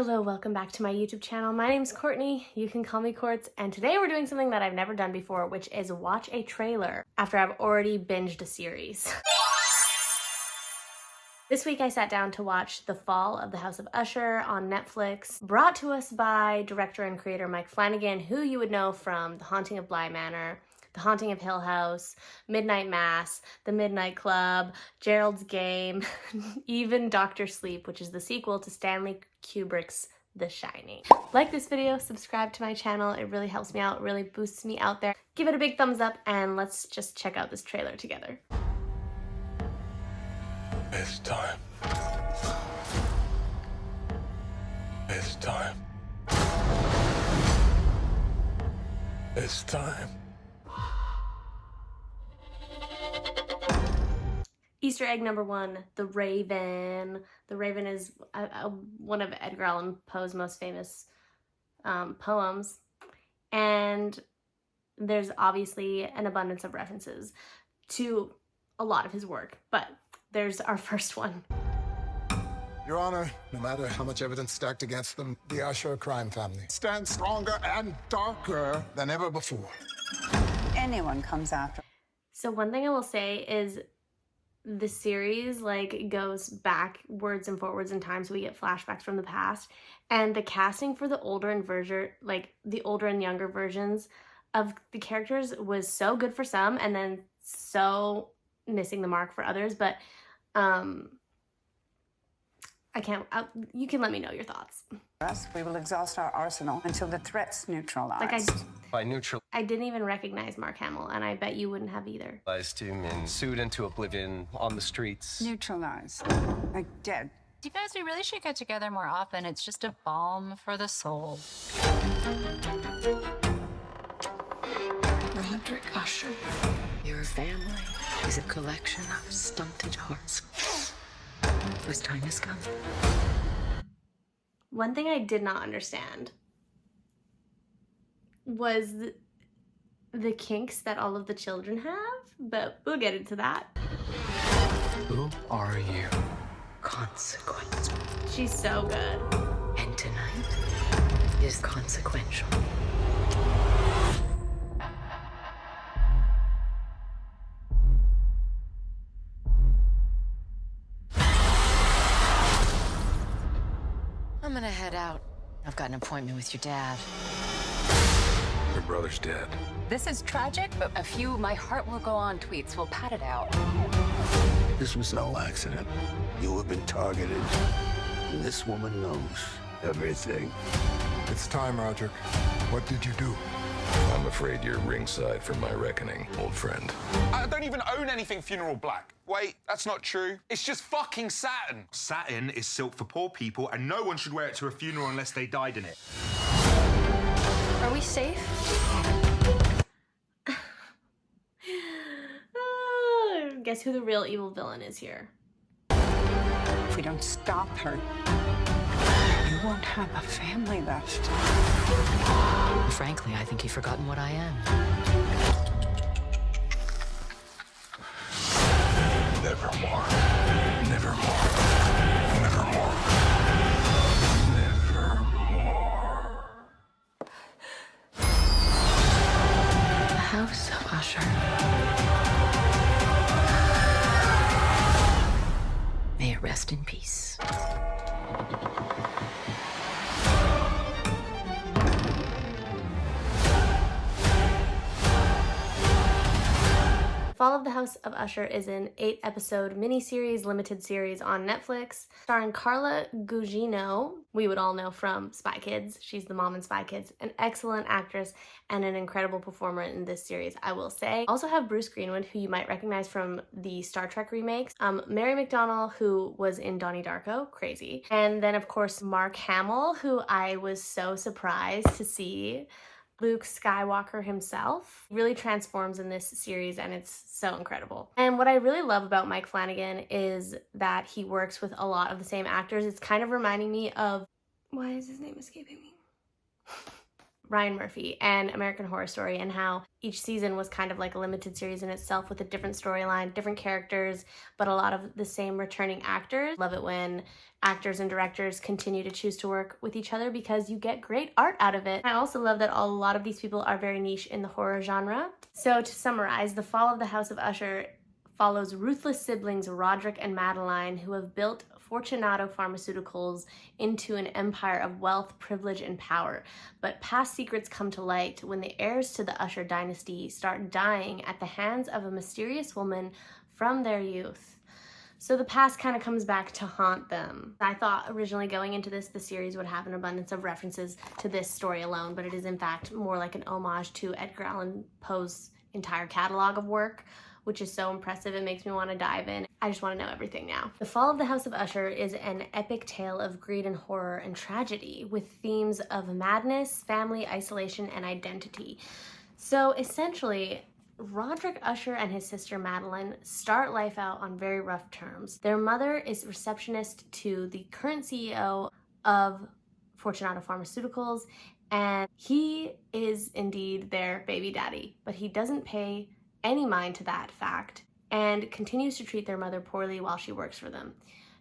Hello, welcome back to my YouTube channel. My name's Courtney, you can call me Quartz, and today we're doing something that I've never done before, which is watch a trailer after I've already binged a series. This week I sat down to watch The Fall of the House of Usher on Netflix, brought to us by director and creator Mike Flanagan, who you would know from The Haunting of Bly Manor, The Haunting of Hill House, Midnight Mass, The Midnight Club, Gerald's Game, even Dr. Sleep, which is the sequel to Stanley Kubrick's The Shining. Like this video, subscribe to my channel, it really helps me out, it really boosts me out there. Give it a big thumbs up and let's just check out this trailer together. It's time. It's time. It's time. Easter egg number one, the Raven. The Raven is one of Edgar Allan Poe's most famous poems. And there's obviously an abundance of references to a lot of his work, but there's our first one. Your Honor, no matter how much evidence stacked against them, the Usher crime family stands stronger and darker than ever before. Anyone comes after. So one thing I will say is the series goes backwards and forwards in time, so we get flashbacks from the past, and the casting for the older and younger versions of the characters was so good for some and then so missing the mark for others. But you can let me know your thoughts. We will exhaust our arsenal until the threat's neutralized. I didn't even recognize Mark Hamill, and I bet you wouldn't have either. Him and sued into oblivion on the streets. Neutralized. Like dead. You guys, we really should get together more often. It's just a balm for the soul. Roderick Usher, your family is a collection of stunted hearts whose time has come. One thing I did not understand was the kinks that all of the children have, but we'll get into that. Who are you? Consequence. She's so good. And tonight is consequential. I'm gonna head out. I've got an appointment with your dad. Your brother's dead. This is tragic, but a few "my heart will go on" tweets will pat it out. This was no accident. You have been targeted. And this woman knows everything. It's time, Roderick. What did you do? I'm afraid you're ringside for my reckoning, old friend. I don't even own anything funeral black. Wait, that's not true. It's just fucking satin. Satin is silk for poor people, and no one should wear it to a funeral unless they died in it. Are we safe? Guess who the real evil villain is here? If we don't stop her, you won't have a family left. Frankly, I think you've forgotten what I am. Nevermore. Nevermore. Nevermore. Nevermore. The House of Usher. May it rest in peace. Fall of the House of Usher is an 8-episode miniseries, limited series on Netflix, starring Carla Gugino, we would all know from Spy Kids. She's the mom in Spy Kids, an excellent actress and an incredible performer in this series, I will say. Also have Bruce Greenwood, who you might recognize from the Star Trek remakes, Mary McDonnell, who was in Donnie Darko, crazy, and then of course Mark Hamill, who I was so surprised to see. Luke Skywalker himself really transforms in this series, and it's so incredible. And what I really love about Mike Flanagan is that he works with a lot of the same actors. It's kind of reminding me of, why is his name escaping me? Ryan Murphy and American Horror Story, and how each season was kind of like a limited series in itself with a different storyline, different characters, but a lot of the same returning actors. Love it when actors and directors continue to choose to work with each other because you get great art out of it. I also love that a lot of these people are very niche in the horror genre. So to summarize, The Fall of the House of Usher follows ruthless siblings Roderick and Madeline, who have built Fortunato Pharmaceuticals into an empire of wealth, privilege, and power. But past secrets come to light when the heirs to the Usher dynasty start dying at the hands of a mysterious woman from their youth. So the past kind of comes back to haunt them. I thought originally going into this, the series would have an abundance of references to this story alone, but it is in fact more like an homage to Edgar Allan Poe's entire catalog of work, which is so impressive. It makes me want to dive in. I just want to know everything now. The Fall of the House of Usher is an epic tale of greed and horror and tragedy with themes of madness, family, isolation, and identity. So essentially, Roderick Usher and his sister Madeline start life out on very rough terms. Their mother is receptionist to the current CEO of Fortunato Pharmaceuticals, and he is indeed their baby daddy, but he doesn't pay any mind to that fact and continues to treat their mother poorly while she works for them.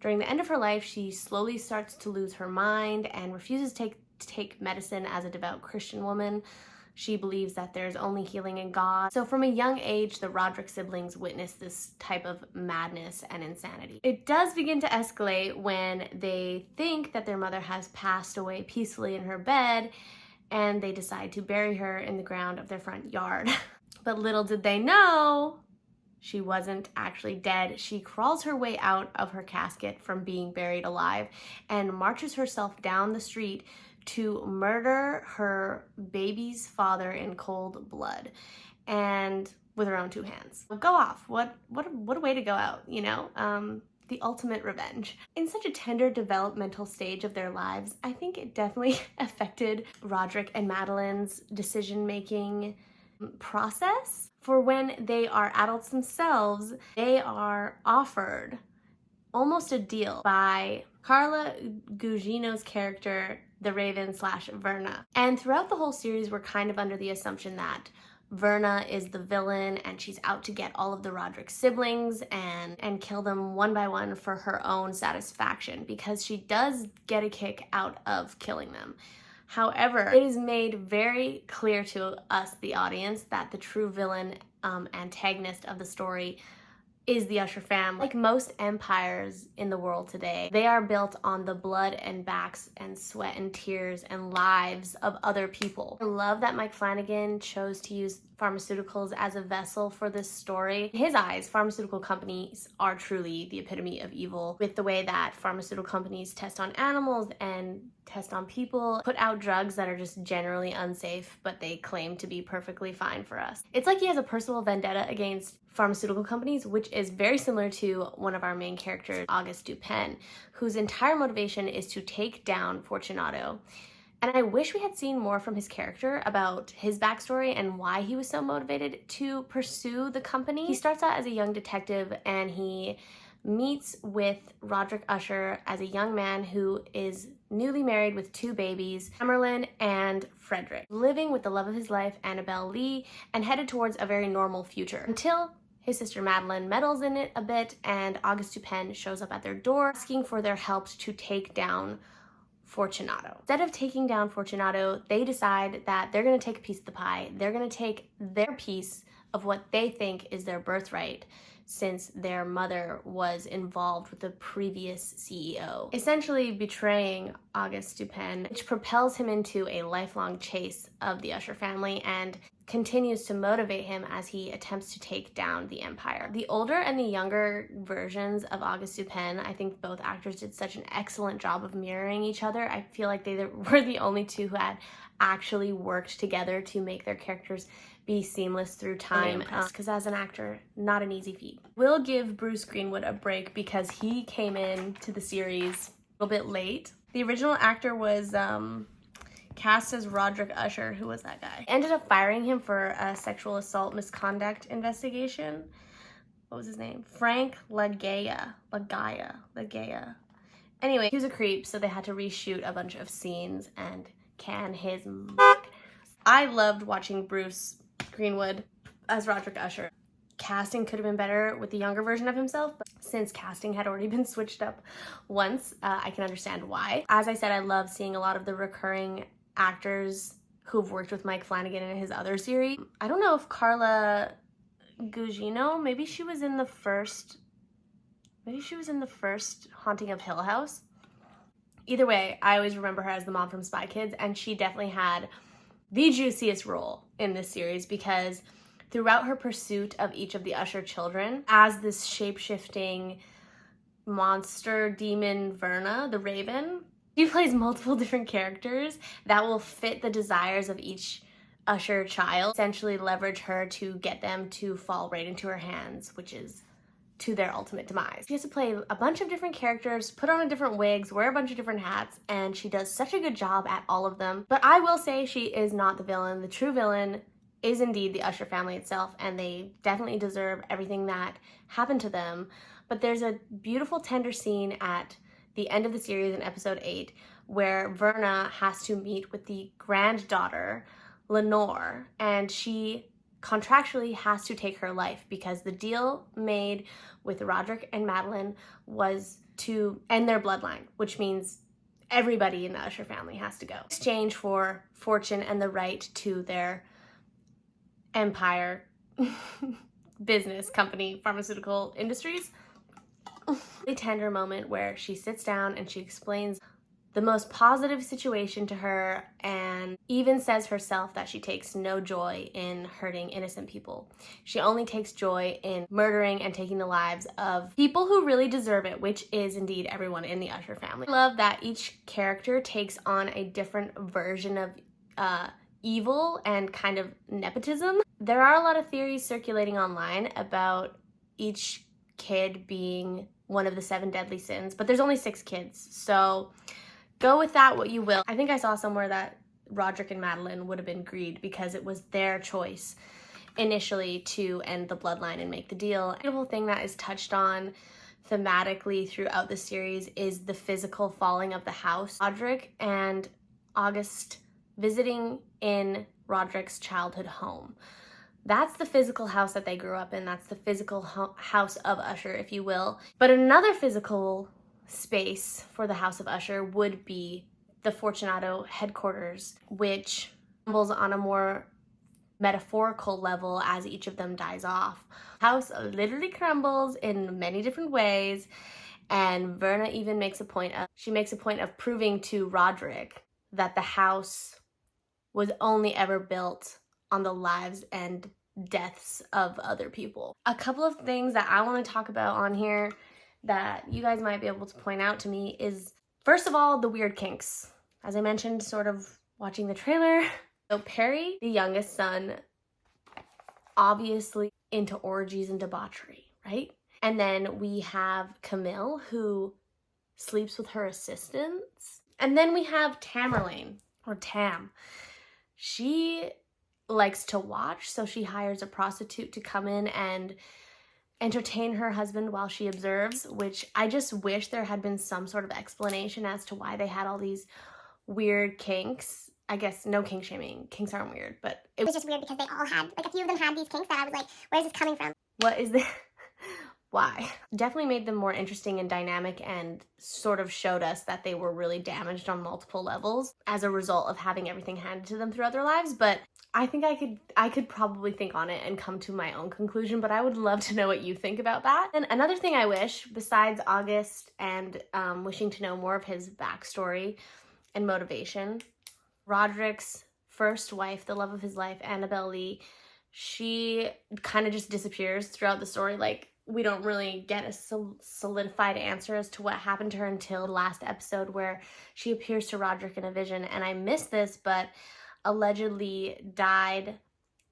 During the end of her life, she slowly starts to lose her mind and refuses to take medicine as a devout Christian woman. She believes that there's only healing in God. So from a young age, the Roderick siblings witness this type of madness and insanity. It does begin to escalate when they think that their mother has passed away peacefully in her bed, and they decide to bury her in the ground of their front yard. But little did they know, she wasn't actually dead. She crawls her way out of her casket from being buried alive and marches herself down the street to murder her baby's father in cold blood, and with her own two hands. Go off. What a way to go out, you know? The ultimate revenge. In such a tender developmental stage of their lives, I think it definitely affected Roderick and Madeline's decision-making process. For when they are adults themselves, they are offered almost a deal by Carla Gugino's character, the Raven / Verna. And throughout the whole series, we're kind of under the assumption that Verna is the villain and she's out to get all of the Roderick siblings and kill them one by one for her own satisfaction, because she does get a kick out of killing them. However, it is made very clear to us, the audience, that the true villain antagonist of the story is the Usher family. Like most empires in the world today, they are built on the blood and backs and sweat and tears and lives of other people. I love that Mike Flanagan chose to use pharmaceuticals as a vessel for this story. In his eyes, pharmaceutical companies are truly the epitome of evil, with the way that pharmaceutical companies test on animals and test on people, put out drugs that are just generally unsafe, but they claim to be perfectly fine for us. It's like he has a personal vendetta against pharmaceutical companies, which is very similar to one of our main characters, Auguste Dupin, whose entire motivation is to take down Fortunato. And I wish we had seen more from his character about his backstory and why he was so motivated to pursue the company. He starts out as a young detective, and he meets with Roderick Usher as a young man who is newly married with 2 babies, Tamerlan and Frederick, living with the love of his life, Annabelle Lee, and headed towards a very normal future, until his sister Madeline meddles in it a bit, and Auguste Dupin shows up at their door asking for their help to take down Fortunato. Instead of taking down Fortunato, they decide that they're going to take a piece of the pie. They're going to take their piece of what they think is their birthright, since their mother was involved with the previous CEO, essentially betraying Auguste Dupin, which propels him into a lifelong chase of the Usher family and continues to motivate him as he attempts to take down the empire. The older and the younger versions of Auguste Dupin, I think both actors did such an excellent job of mirroring each other. I feel like they were the only two who had actually worked together to make their characters be seamless through time, because as an actor, not an easy feat. We'll give Bruce Greenwood a break because he came in to the series a little bit late. The original actor was cast as Roderick Usher. Who was that guy? Ended up firing him for a sexual assault misconduct investigation. What was his name? Frank Lagaya. Anyway, he was a creep, so they had to reshoot a bunch of scenes and can his I loved watching Bruce Greenwood as Roderick Usher. Casting could have been better with the younger version of himself, but since casting had already been switched up once, I can understand why. As I said, I love seeing a lot of the recurring actors who've worked with Mike Flanagan in his other series. I don't know if Carla Gugino, maybe she was in the first Haunting of Hill House. Either way, I always remember her as the mom from Spy Kids, and she definitely had the juiciest role in this series because throughout her pursuit of each of the Usher children, as this shape-shifting monster demon Verna, the Raven, she plays multiple different characters that will fit the desires of each Usher child, essentially leverage her to get them to fall right into her hands, which is to their ultimate demise. She has to play a bunch of different characters, put on different wigs, wear a bunch of different hats, and she does such a good job at all of them. But I will say she is not the villain. The true villain is indeed the Usher family itself, and they definitely deserve everything that happened to them. But there's a beautiful, tender scene at the end of the series in episode 8 where Verna has to meet with the granddaughter, Lenore, and she contractually has to take her life because the deal made with Roderick and Madeline was to end their bloodline, which means everybody in the Usher family has to go. In exchange for fortune and the right to their empire, business, company, pharmaceutical industries. A tender moment where she sits down and she explains the most positive situation to her and even says herself that she takes no joy in hurting innocent people. She only takes joy in murdering and taking the lives of people who really deserve it, which is indeed everyone in the Usher family. I love that each character takes on a different version of evil and kind of nepotism. There are a lot of theories circulating online about each kid being one of the 7 deadly sins, but there's only 6 kids, so go with that what you will. I think I saw somewhere that Roderick and Madeline would have been greed because it was their choice initially to end the bloodline and make the deal. A beautiful thing that is touched on thematically throughout the series is the physical falling of the house. Roderick and August visiting in Roderick's childhood home. That's the physical house that they grew up in. That's the physical house of Usher, if you will. But another physical space for the House of Usher would be the Fortunato headquarters, which crumbles on a more metaphorical level as each of them dies off. House literally crumbles in many different ways, and Verna even makes a point of proving to Roderick that the house was only ever built on the lives and deaths of other people. A couple of things that I want to talk about on here that you guys might be able to point out to me is, first of all, the weird kinks. As I mentioned, sort of watching the trailer. So Perry, the youngest son, obviously into orgies and debauchery, right? And then we have Camille, who sleeps with her assistants. And then we have Tamerlane, or Tam. She likes to watch, so she hires a prostitute to come in and entertain her husband while she observes, which I just wish there had been some sort of explanation as to why they had all these weird kinks. I guess no kink shaming. Kinks aren't weird, but it was just weird because they all had, like, a few of them had these kinks that I was like, where's this coming from? What is this? Why? Definitely made them more interesting and dynamic and sort of showed us that they were really damaged on multiple levels as a result of having everything handed to them throughout their lives. But I think I could probably think on it and come to my own conclusion, but I would love to know what you think about that. And another thing I wish, besides August and wishing to know more of his backstory and motivation, Roderick's first wife, the love of his life, Annabelle Lee, she kind of just disappears throughout the story. Like, we don't really get a solidified answer as to what happened to her until the last episode where she appears to Roderick in a vision. And I missed this, but allegedly died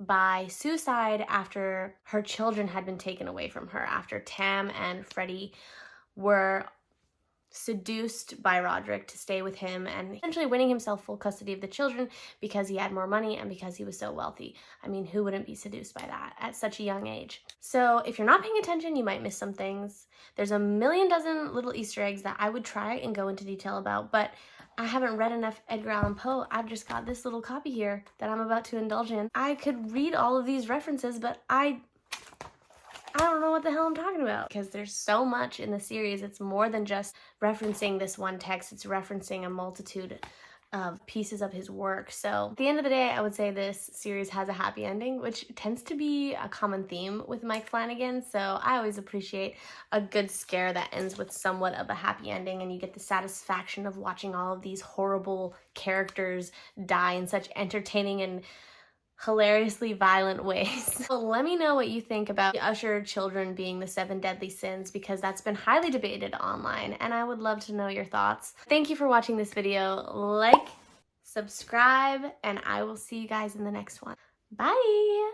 by suicide after her children had been taken away from her, after Tam and Freddie were seduced by Roderick to stay with him and essentially winning himself full custody of the children because he had more money and because he was so wealthy. I mean, who wouldn't be seduced by that at such a young age? So if you're not paying attention, you might miss some things. There's a million dozen little Easter eggs that I would try and go into detail about, but I haven't read enough Edgar Allan Poe. I've just got this little copy here that I'm about to indulge in. I could read all of these references, but I don't know what the hell I'm talking about because there's so much in the series. It's more than just referencing this one text. It's referencing a multitude of pieces of his work. So at the end of the day, I would say this series has a happy ending, which tends to be a common theme with Mike Flanagan. So I always appreciate a good scare that ends with somewhat of a happy ending, and you get the satisfaction of watching all of these horrible characters die in such entertaining and hilariously violent ways. So let me know what you think about the Usher children being the 7 deadly sins, because that's been highly debated online and I would love to know your thoughts. Thank you for watching this video. Like, subscribe, and I will see you guys in the next one. Bye!